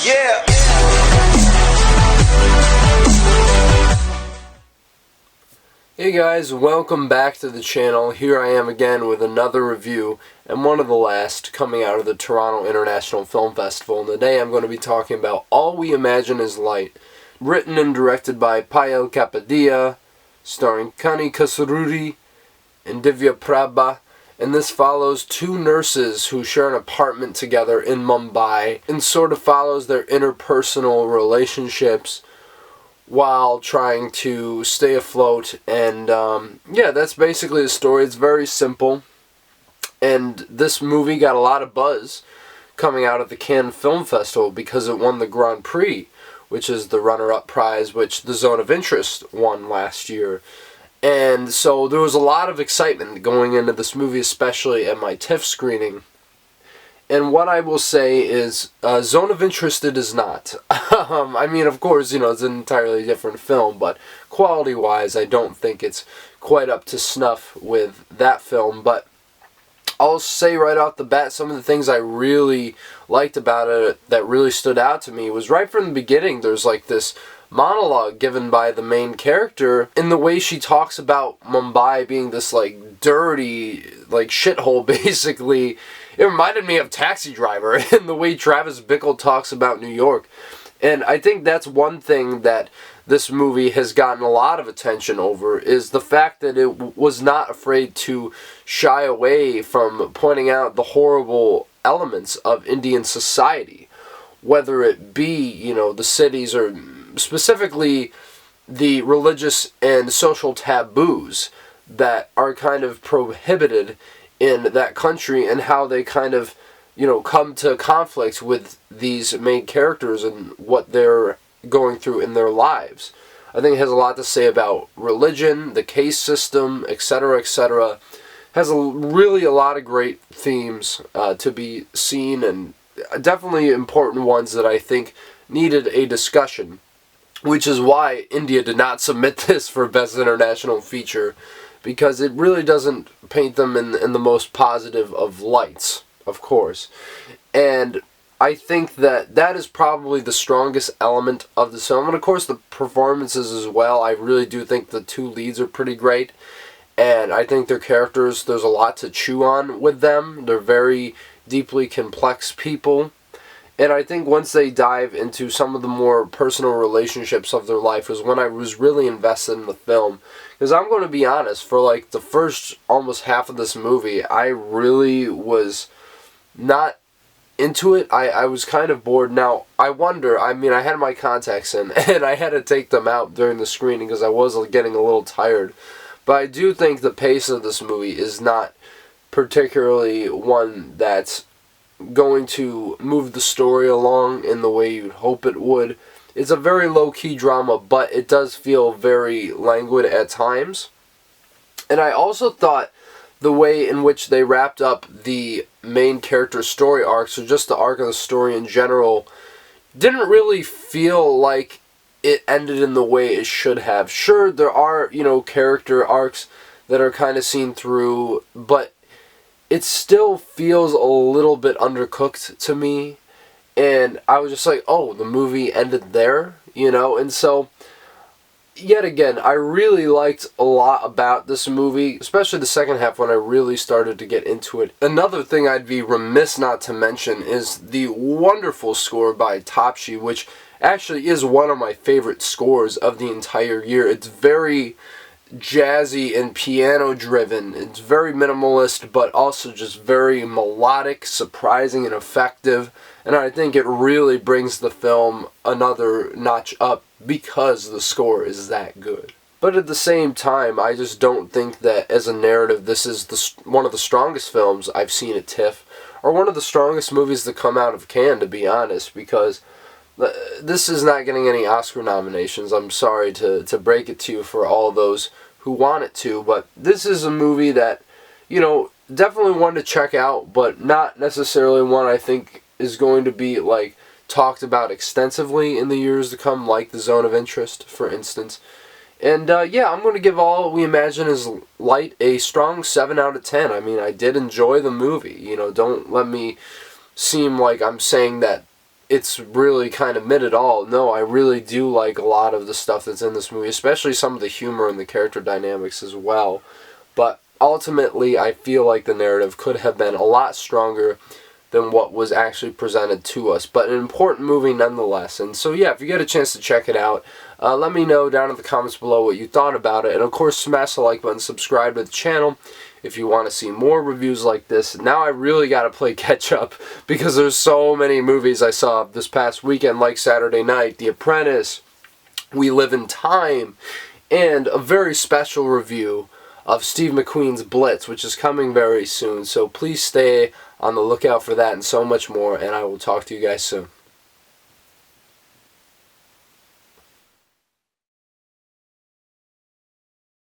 Yeah. Hey guys, welcome back to the channel. Here I am again with another review, and one of the last, coming out of the Toronto International Film Festival. And today I'm going to be talking about All We Imagine Is Light, written and directed by Payal Kapadia, starring Kani Kasururi and Divya Prabha. And this follows two nurses who share an apartment together in Mumbai, and sort of follows their interpersonal relationships while trying to stay afloat. And yeah, that's basically the story. It's very simple, and this movie got a lot of buzz coming out of the Cannes Film Festival because it won the Grand Prix, which is the runner-up prize which the Zone of Interest won last year. And so there was a lot of excitement going into this movie, especially at my TIFF screening. And what I will say is, Zone of Interest it is not. I mean, of course, you know, it's an entirely different film, but quality-wise, I don't think it's quite up to snuff with that film. But I'll say right off the bat, some of the things I really liked about it that really stood out to me was right from the beginning, there's like this monologue given by the main character in the way she talks about Mumbai being this like dirty like shithole basically. It reminded me of Taxi Driver in the way Travis Bickle talks about New York. And I think that's one thing that this movie has gotten a lot of attention over, is the fact that it was not afraid to shy away from pointing out the horrible elements of Indian society, whether it be, you know, the cities or specifically the religious and social taboos that are kind of prohibited in that country, and how they kind of, you know, come to conflict with these main characters and what they're going through in their lives. I think it has a lot to say about religion, the caste system, etc., etc. Has really a lot of great themes to be seen, and definitely important ones that I think needed a discussion, which is why India did not submit this for Best International Feature, because it really doesn't paint them in the most positive of lights, of course. And I think that that is probably the strongest element of the film. And of course the performances as well. I really do think the two leads are pretty great. And I think their characters, there's a lot to chew on with them. They're very deeply complex people. And I think once they dive into some of the more personal relationships of their life is when I was really invested in the film. Because I'm going to be honest, for like the first almost half of this movie, I really was not into it. I was kind of bored. Now, I wonder, I mean, I had my contacts in, and I had to take them out during the screening because I was getting a little tired. But I do think the pace of this movie is not particularly one that's going to move the story along in the way you'd hope it would. It's a very low-key drama, but it does feel very languid at times. And I also thought the way in which they wrapped up the main character's story arcs, or just the arc of the story in general, didn't really feel like it ended in the way it should have. Sure, there are, you know, character arcs that are kind of seen through, but it still feels a little bit undercooked to me. And I was just like, oh, the movie ended there, you know? And so, yet again, I really liked a lot about this movie, especially the second half when I really started to get into it. Another thing I'd be remiss not to mention is the wonderful score by Topsy, which actually is one of my favorite scores of the entire year. It's very jazzy and piano driven. It's very minimalist, but also just very melodic, surprising, and effective. And I think it really brings the film another notch up because the score is that good. But at the same time, I just don't think that as a narrative this is one of the strongest films I've seen at TIFF, or one of the strongest movies to come out of Cannes, to be honest, because this is not getting any Oscar nominations. I'm sorry to break it to you for all those who want it to, but this is a movie that, you know, definitely one to check out, but not necessarily one I think is going to be like talked about extensively in the years to come, like The Zone of Interest, for instance. And yeah, I'm going to give All We Imagine Is Light a strong 7 out of 10. I mean, I did enjoy the movie. You know, don't let me seem like I'm saying that it's really kind of mid at all. No, I really do like a lot of the stuff that's in this movie, especially some of the humor and the character dynamics as well. But ultimately, I feel like the narrative could have been a lot stronger than what was actually presented to us. But an important movie nonetheless. And so yeah, if you get a chance to check it out, let me know down in the comments below what you thought about it. And of course, smash the like button, subscribe to the channel if you want to see more reviews like this. Now I really got to play catch up because there's so many movies I saw this past weekend, like Saturday Night, The Apprentice, We Live in Time, and a very special review of Steve McQueen's Blitz, which is coming very soon. So please stay on the lookout for that and so much more, and I will talk to you guys soon.